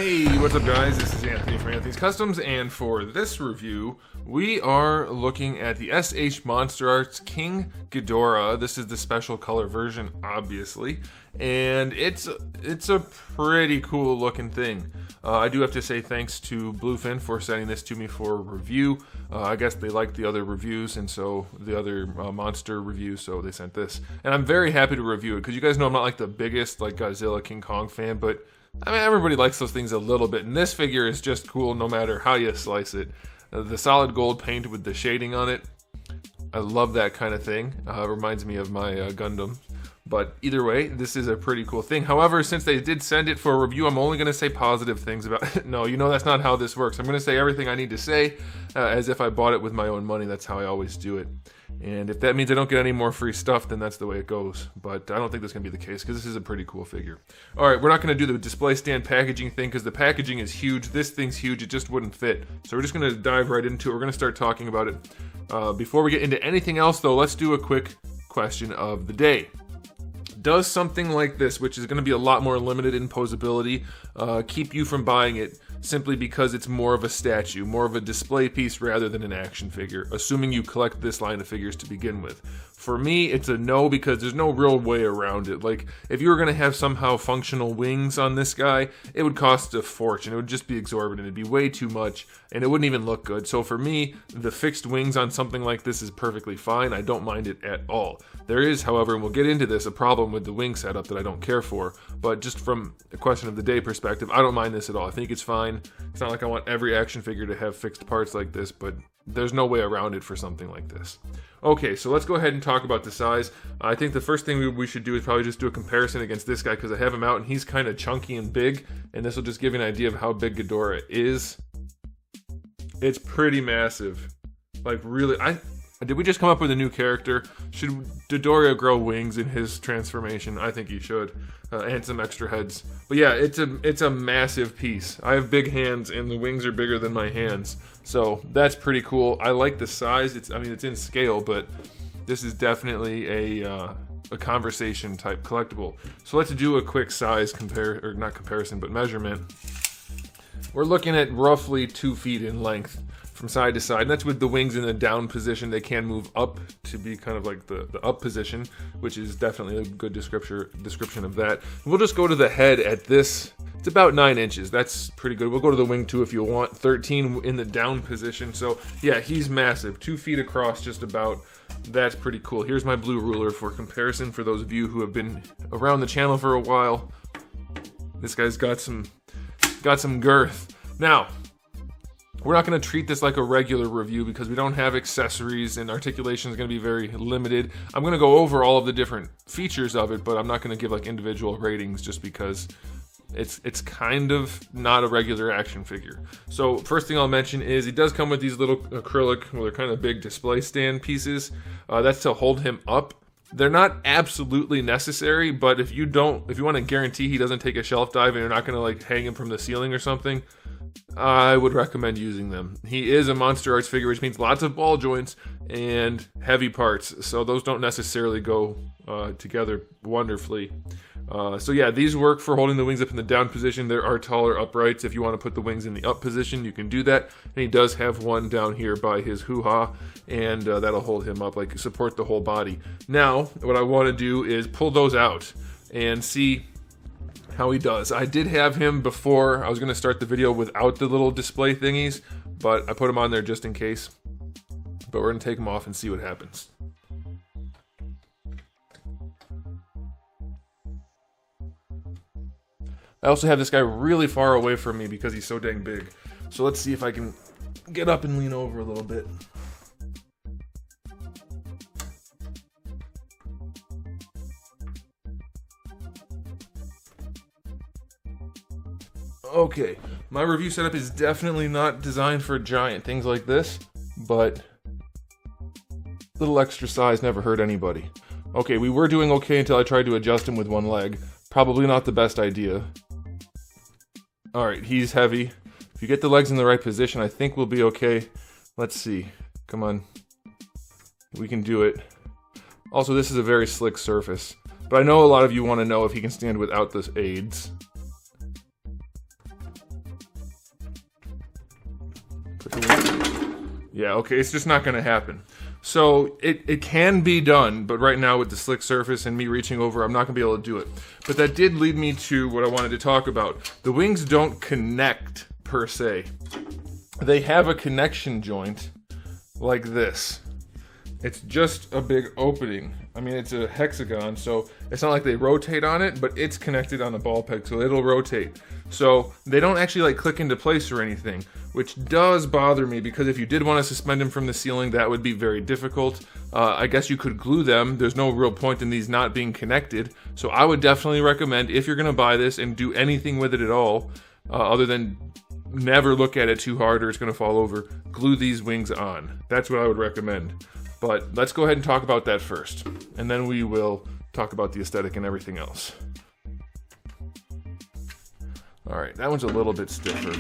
Hey, what's up guys? This is Anthony from Anthony's Customs, and for this review, we are looking at the SH MonsterArts King GHIDORAH. This is the special color version, obviously, and it's a pretty cool looking thing. I do have to say thanks to Bluefin for sending this to me for review. I guess they liked the other reviews, and so the other monster reviews, so they sent this. And I'm very happy to review it, because you guys know I'm not like the biggest like Godzilla, King Kong fan, but I mean, everybody likes those things a little bit, and this figure is just cool no matter how you slice it. The solid gold paint with the shading on it, I love that kind of thing. Reminds me of my Gundam. But either way, this is a pretty cool thing. However, since they did send it for a review, I'm only going to say positive things about it. No, you know that's not how this works. I'm going to say everything I need to say as if I bought it with my own money. That's how I always do it. And if that means I don't get any more free stuff, then that's the way it goes. But I don't think that's going to be the case, because this is a pretty cool figure. Alright, we're not going to do the display stand packaging thing, because the packaging is huge. This thing's huge. It just wouldn't fit. So we're just going to dive right into it. We're going to start talking about it. Before we get into anything else, though, let's do a quick question of the day. Does something like this, which is going to be a lot more limited in posability, keep you from buying it simply because it's more of a statue, more of a display piece rather than an action figure, assuming you collect this line of figures to begin with? For me, it's a no, because there's no real way around it. Like, if you were going to have somehow functional wings on this guy, it would cost a fortune. It would just be exorbitant. It'd be way too much, and it wouldn't even look good. So for me, the fixed wings on something like this is perfectly fine. I don't mind it at all. There is, however, and we'll get into this, a problem with the wing setup that I don't care for. But just from a question of the day perspective, I don't mind this at all. I think it's fine. It's not like I want every action figure to have fixed parts like this, but there's no way around it for something like this. Okay, so let's go ahead and talk about the size. I think the first thing we should do is probably just do a comparison against this guy, because I have him out and he's kind of chunky and big, and this will just give you an idea of how big GHIDORAH is. It's pretty massive. Like, really, did we just come up with a new character? Should GHIDORAH grow wings in his transformation? I think he should, and some extra heads. But yeah, it's a massive piece. I have big hands, and the wings are bigger than my hands, so that's pretty cool. I like the size. It's in scale, but this is definitely a conversation type collectible. So let's do a quick size measurement. We're looking at roughly 2 feet in length from side to side, and that's with the wings in the down position. They can move up to be kind of like the up position, which is definitely a good description of that. We'll just go to the head at this. It's about 9 inches. That's pretty good. We'll go to the wing too if you want. 13 in the down position. So yeah, he's massive. 2 feet across just about. That's pretty cool. Here's my blue ruler for comparison for those of you who have been around the channel for a while. This guy's got some girth. Now, we're not going to treat this like a regular review because we don't have accessories, and articulation is going to be very limited. I'm going to go over all of the different features of it, but I'm not going to give like individual ratings just because it's kind of not a regular action figure. So first thing I'll mention is he does come with these little acrylic, well, they're kind of big display stand pieces. That's to hold him up. They're not absolutely necessary, but if you want to guarantee he doesn't take a shelf dive and you're not going to like hang him from the ceiling or something, I would recommend using them. He is a MonsterArts figure, which means lots of ball joints and heavy parts, so those don't necessarily go together wonderfully. So yeah, these work for holding the wings up in the down position. There are taller uprights. If you want to put the wings in the up position, you can do that. And he does have one down here by his hoo-ha, and that'll hold him up, like support the whole body. Now, what I want to do is pull those out and see how he does. I did have him before. I was going to start the video without the little display thingies, but I put him on there just in case. But we're going to take him off and see what happens. I also have this guy really far away from me because he's so dang big. So let's see if I can get up and lean over a little bit. Okay, my review setup is definitely not designed for a giant, things like this, but little extra size never hurt anybody. Okay, we were doing okay until I tried to adjust him with one leg. Probably not the best idea. Alright, he's heavy. If you get the legs in the right position, I think we'll be okay. Let's see. Come on. We can do it. Also, this is a very slick surface. But I know a lot of you want to know if he can stand without the aids. Yeah, okay, it's just not going to happen. So it can be done, but right now with the slick surface and me reaching over, I'm not going to be able to do it. But that did lead me to what I wanted to talk about. The wings don't connect per se. They have a connection joint like this. It's just a big opening. I mean, it's a hexagon, so it's not like they rotate on it, but it's connected on the ball peg, so it'll rotate. So they don't actually like click into place or anything, which does bother me, because if you did want to suspend them from the ceiling, that would be very difficult. I guess you could glue them. There's no real point in these not being connected. So I would definitely recommend, if you're going to buy this and do anything with it at all, other than never look at it too hard or it's going to fall over, glue these wings on. That's what I would recommend. But let's go ahead and talk about that first, and then we will talk about the aesthetic and everything else. Alright, that one's a little bit stiffer.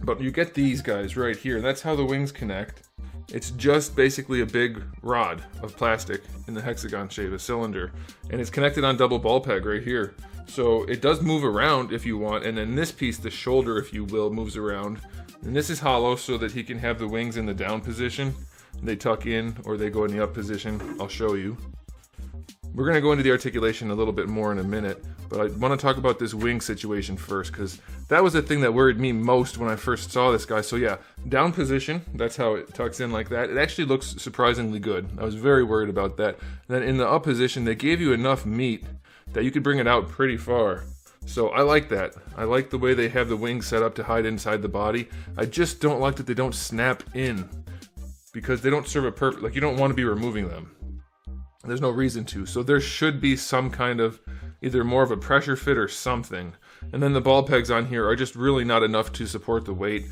But you get these guys right here, and that's how the wings connect. It's just basically a big rod of plastic in the hexagon shape, a cylinder, and it's connected on double ball peg right here. So it does move around if you want, and then this piece, the shoulder if you will, moves around. And this is hollow so that he can have the wings in the down position. They tuck in or they go in the up position. I'll show you. We're going to go into the articulation a little bit more in a minute, but I want to talk about this wing situation first, because that was the thing that worried me most when I first saw this guy. So yeah, down position, that's how it tucks in like that. It actually looks surprisingly good. I was very worried about that. And then in the up position, they gave you enough meat that you could bring it out pretty far. So I like that. I like the way they have the wings set up to hide inside the body. I just don't like that they don't snap in, because they don't serve a purpose. Like, you don't want to be removing them. There's no reason to. So there should be some kind of either more of a pressure fit or something. And then the ball pegs on here are just really not enough to support the weight.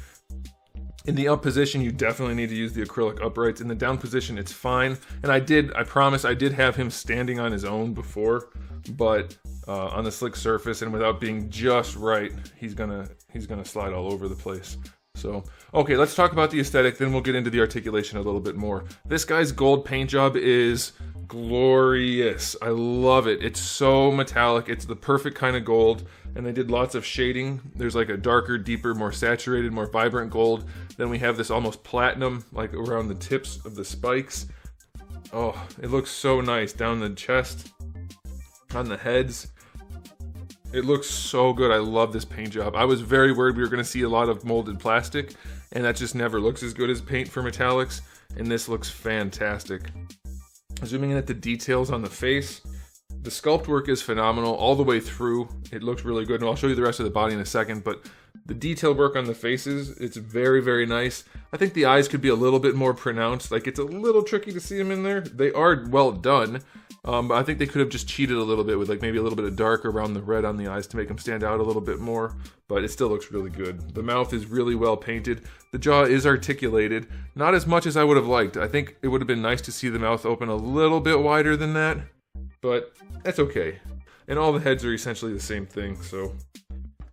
In the up position, you definitely need to use the acrylic uprights. In the down position, it's fine. And I promise, I did have him standing on his own before, but on the slick surface and without being just right, he's gonna slide all over the place. So, okay, let's talk about the aesthetic, then we'll get into the articulation a little bit more. This guy's gold paint job is glorious. I love it. It's so metallic. It's the perfect kind of gold, and they did lots of shading. There's like a darker, deeper, more saturated, more vibrant gold. Then we have this almost platinum, like around the tips of the spikes. Oh, it looks so nice down the chest, on the heads. It looks so good. I love this paint job. I was very worried we were going to see a lot of molded plastic, and that just never looks as good as paint for metallics, and this looks fantastic. Zooming in at the details on the face, the sculpt work is phenomenal all the way through. It looks really good, and I'll show you the rest of the body in a second, but the detail work on the faces, it's very, very nice. I think the eyes could be a little bit more pronounced. Like, it's a little tricky to see them in there. They are well done. But I think they could have just cheated a little bit with like maybe a little bit of dark around the red on the eyes to make them stand out a little bit more, but it still looks really good. The mouth is really well painted. The jaw is articulated, not as much as I would have liked. I think it would have been nice to see the mouth open a little bit wider than that, but that's okay. And all the heads are essentially the same thing, so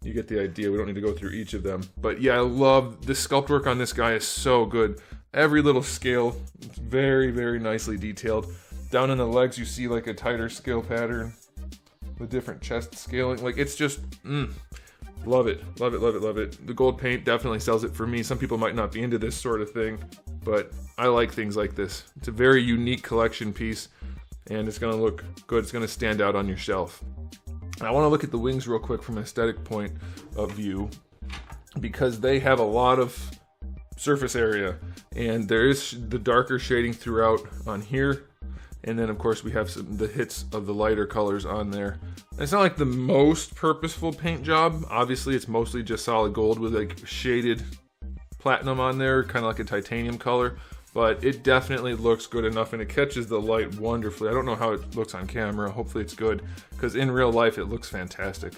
you get the idea. We don't need to go through each of them. But yeah, I love the sculpt work on this guy is so good. Every little scale, it's very, very nicely detailed. Down in the legs, you see like a tighter scale pattern with different chest scaling. Like, it's just, love it, love it, love it, love it. The gold paint definitely sells it for me. Some people might not be into this sort of thing, but I like things like this. It's a very unique collection piece, and it's going to look good. It's going to stand out on your shelf. I want to look at the wings real quick from an aesthetic point of view, because they have a lot of surface area, and there is the darker shading throughout on here. And then, of course, we have the hits of the lighter colors on there. And it's not like the most purposeful paint job. Obviously, it's mostly just solid gold with like shaded platinum on there, kind of like a titanium color. But it definitely looks good enough, and it catches the light wonderfully. I don't know how it looks on camera. Hopefully it's good, because in real life it looks fantastic.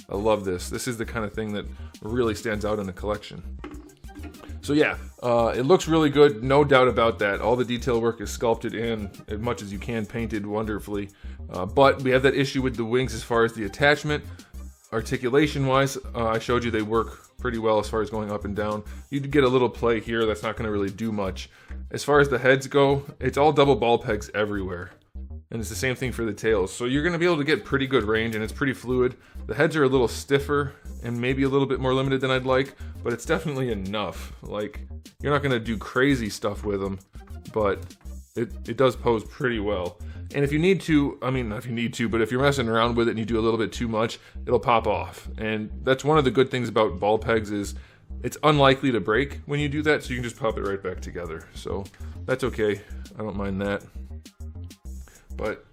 I love this. This is the kind of thing that really stands out in the collection. So yeah, it looks really good, no doubt about that. All the detail work is sculpted in as much as you can, painted wonderfully. But we have that issue with the wings as far as the attachment. Articulation-wise, I showed you they work pretty well as far as going up and down. You get a little play here, that's not going to really do much. As far as the heads go, it's all double ball pegs everywhere. and it's the same thing for the tails. So you're going to be able to get pretty good range, and it's pretty fluid. The heads are a little stiffer and maybe a little bit more limited than I'd like, but it's definitely enough. Like, you're not going to do crazy stuff with them, but it does pose pretty well. And if you need to, I mean, not if you need to, but if you're messing around with it and you do a little bit too much, it'll pop off. And that's one of the good things about ball pegs is it's unlikely to break when you do that, so you can just pop it right back together. So that's okay. I don't mind that. But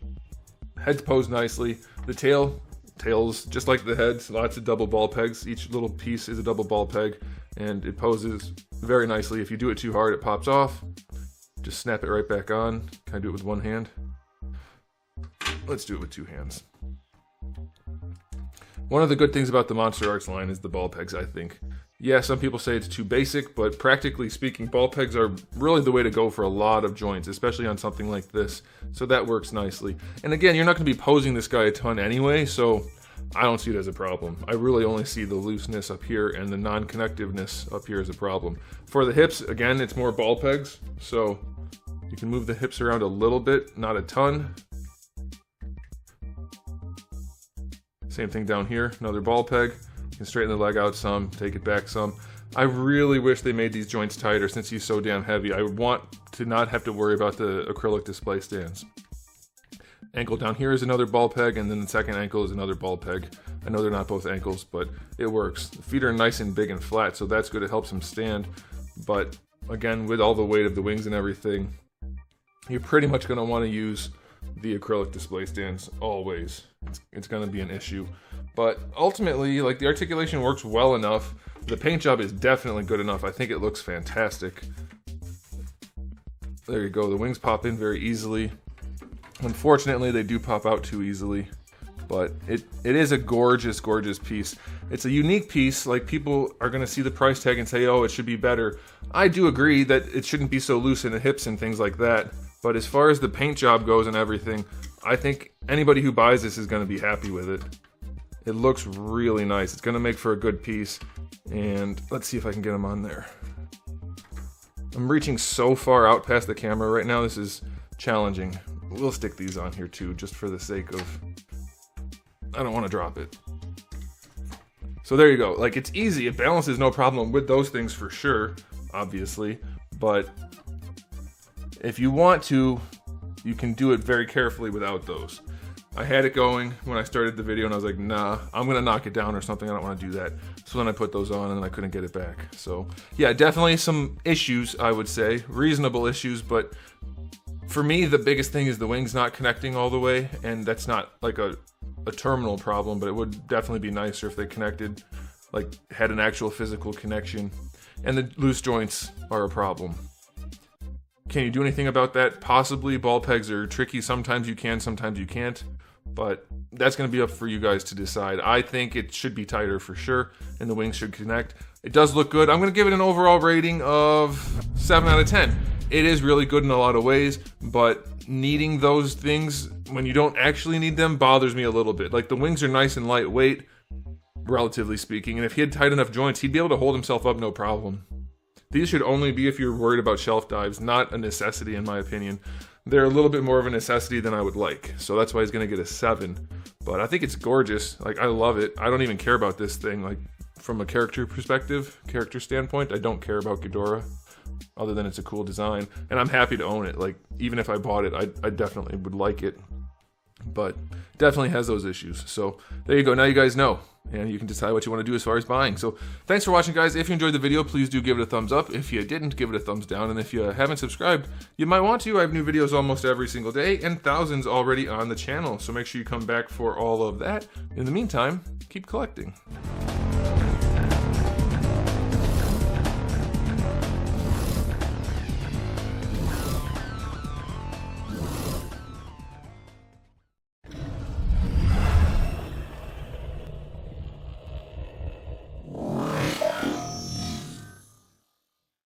heads pose nicely. The tails, just like the heads, lots of double ball pegs. Each little piece is a double ball peg, and it poses very nicely. If you do it too hard, it pops off. Just snap it right back on. Can I do it with one hand? Let's do it with two hands. One of the good things about the MonsterArts line is the ball pegs, I think. Yeah, some people say it's too basic, but practically speaking, ball pegs are really the way to go for a lot of joints, especially on something like this. So that works nicely. And again, you're not going to be posing this guy a ton anyway, so I don't see it as a problem. I really only see the looseness up here and the non-connectiveness up here as a problem. For the hips, again, it's more ball pegs, so you can move the hips around a little bit, not a ton. Same thing down here, another ball peg. You can straighten the leg out some, take it back some. I really wish they made these joints tighter since he's so damn heavy. I would want to not have to worry about the acrylic display stands. Ankle down here is another ball peg, and then the second ankle is another ball peg. I know they're not both ankles, but it works. The feet are nice and big and flat, so that's good. It helps him stand. But again, with all the weight of the wings and everything, you're pretty much going to want to use the acrylic display stands always. It's going to be an issue. But ultimately, like, the articulation works well enough. The paint job is definitely good enough. I think it looks fantastic. There you go. The wings pop in very easily. Unfortunately, they do pop out too easily. But it is a gorgeous, gorgeous piece. It's a unique piece. Like, people are going to see the price tag and say, oh, it should be better. I do agree that it shouldn't be so loose in the hips and things like that. But as far as the paint job goes and everything, I think anybody who buys this is going to be happy with it. It looks really nice. It's going to make for a good piece. And let's see if I can get them on there. I'm reaching so far out past the camera right now. This is challenging. We'll stick these on here too, just for the sake of... I don't want to drop it. So there you go. Like, it's easy. It balances no problem with those things for sure, obviously. But if you want to, you can do it very carefully without those. I had it going when I started the video and I was like, nah, I'm gonna knock it down or something. I don't want to do that. So then I put those on and then I couldn't get it back. So yeah, definitely some issues, I would say. Reasonable issues, but for me, the biggest thing is the wings not connecting all the way, and that's not like a terminal problem, but it would definitely be nicer if they connected, like had an actual physical connection. And the loose joints are a problem. Can you do anything about that? Possibly. Ball pegs are tricky. Sometimes you can, sometimes you can't. But that's going to be up for you guys to decide. I think it should be tighter for sure, and the wings should connect. It does look good. I'm going to give it an overall rating of 7 out of 10. It is really good in a lot of ways, but needing those things when you don't actually need them bothers me a little bit. Like, the wings are nice and lightweight, relatively speaking, and if he had tight enough joints, he'd be able to hold himself up no problem. These should only be if you're worried about shelf dives, not a necessity in my opinion. They're a little bit more of a necessity than I would like, so that's why he's going to get a 7. But I think it's gorgeous. Like, I love it. I don't even care about this thing. Like, from a character perspective, character standpoint, I don't care about GHIDORAH, other than it's a cool design. And I'm happy to own it. Like, even if I bought it, I definitely would like it. But definitely has those issues. So there you go. Now you guys know. And you can decide what you want to do as far as buying. So thanks for watching, guys. If you enjoyed the video, please do give it a thumbs up. If you didn't, give it a thumbs down. And if you haven't subscribed, you might want to. I have new videos almost every single day and thousands already on the channel. So make sure you come back for all of that. In the meantime, keep collecting.